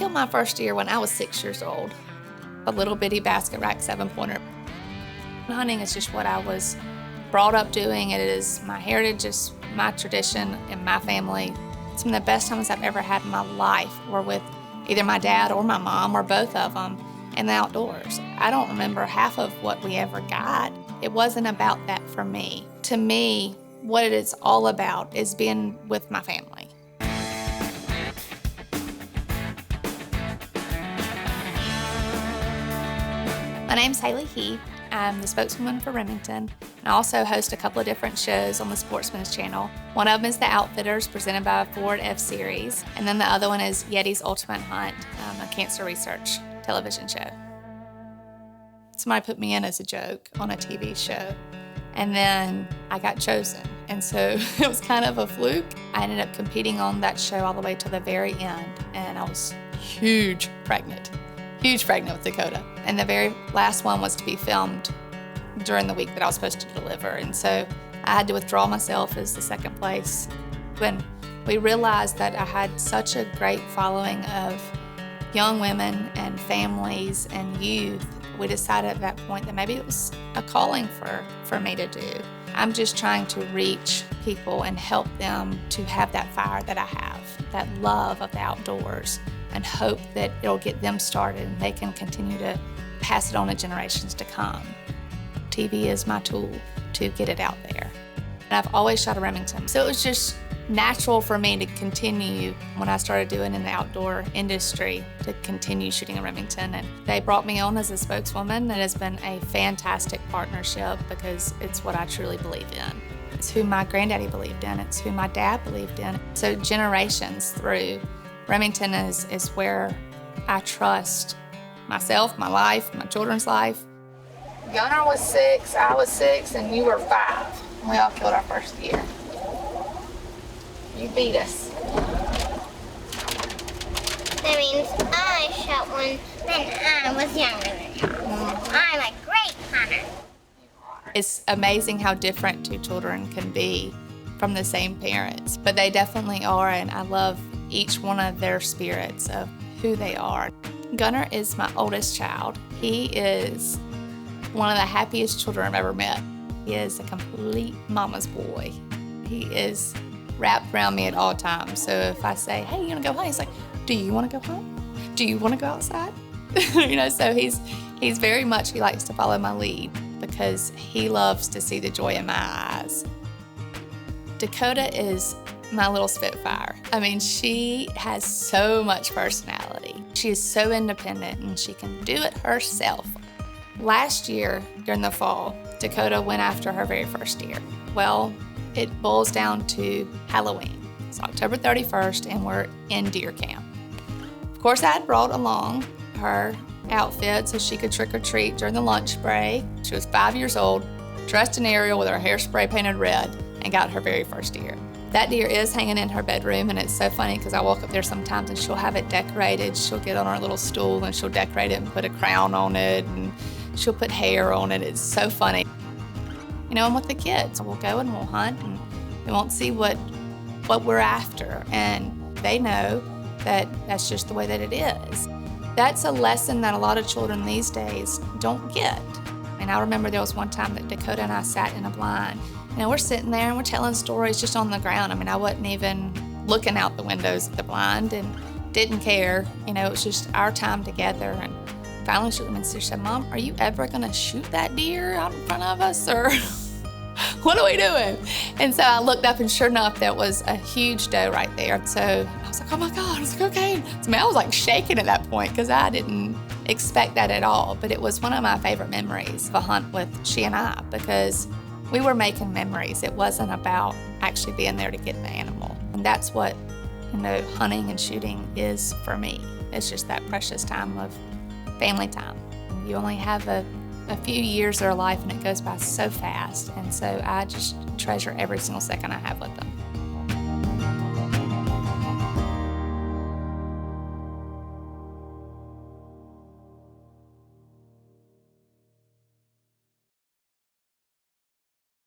killed my first deer when I was 6 years old. A little bitty basket rack 7-pointer. Hunting is just what I was brought up doing. It is my heritage, it's my tradition in my family. Some of the best times I've ever had in my life were with either my dad or my mom or both of them in the outdoors. I don't remember half of what we ever got. It wasn't about that for me. To me, what it is all about is being with my family. My name's Heath. I'm the spokeswoman for Remington, and I also host a couple of different shows on the Sportsman's Channel. One of them is The Outfitters, presented by Ford F-Series, and then the other one is Yeti's Ultimate Hunt, a cancer research television show. Somebody put me in as a joke on a TV show, and then I got chosen, and so it was kind of a fluke. I ended up competing on that show all the way to the very end, and I was huge pregnant with Dakota. And the very last one was to be filmed during the week that I was supposed to deliver. And so I had to withdraw myself as the second place. When we realized that I had such a great following of young women and families and youth, we decided at that point that maybe it was a calling for me to do. I'm just trying to reach people and help them to have that fire that I have, that love of the outdoors, and hope that it'll get them started and they can continue to pass it on to generations to come. TV is my tool to get it out there. And I've always shot a Remington, so it was just natural for me to continue when I started doing in the outdoor industry to continue shooting a Remington. And they brought me on as a spokeswoman. It has been a fantastic partnership because it's what I truly believe in. It's who my granddaddy believed in. It's who my dad believed in. So generations through, Remington is where I trust myself, my life, my children's life. Gunnar was 6, I was 6, and you were 5. We all killed our first deer. You beat us. That means I shot one when I was younger than you. I'm a great hunter. It's amazing how different two children can be from the same parents, but they definitely are, and I love each one of their spirits of who they are. Gunnar is my oldest child. He is one of the happiest children I've ever met. He is a complete mama's boy. He is wrapped around me at all times. So if I say, hey, you wanna go hunt? He's like, do you wanna go hunt? Do you wanna go outside? So he's very much, he likes to follow my lead because he loves to see the joy in my eyes. Dakota is my little Spitfire. I mean, she has so much personality. She is so independent and she can do it herself. Last year, during the fall, Dakota went after her very first deer. Well, it boils down to Halloween. It's October 31st and we're in deer camp. Of course, I had brought along her outfit so she could trick or treat during the lunch break. She was 5 years old, dressed in Ariel with her hair spray painted red, and got her very first deer. That deer is hanging in her bedroom, and it's so funny because I walk up there sometimes and she'll have it decorated. She'll get on her little stool and she'll decorate it and put a crown on it, and she'll put hair on it. It's so funny. And with the kids, we'll go and we'll hunt and we won't see what we're after, and they know that that's just the way that it is. That's a lesson that a lot of children these days don't get. And I remember there was one time that Dakota and I sat in a blind. We're sitting there and we're telling stories just on the ground. I wasn't even looking out the windows of the blind and didn't care. It was just our time together. And finally she said, Mom, are you ever gonna shoot that deer out in front of us, or what are we doing? And so I looked up and sure enough, there was a huge doe right there. So I was like, oh my God, I was like, okay. So I was like shaking at that point because I didn't expect that at all. But it was one of my favorite memories of a hunt with she and I, because we were making memories. It wasn't about actually being there to get the animal. And that's what, hunting and shooting is for me. It's just that precious time of family time. You only have a few years of their life and it goes by so fast. And so I just treasure every single second I have with them.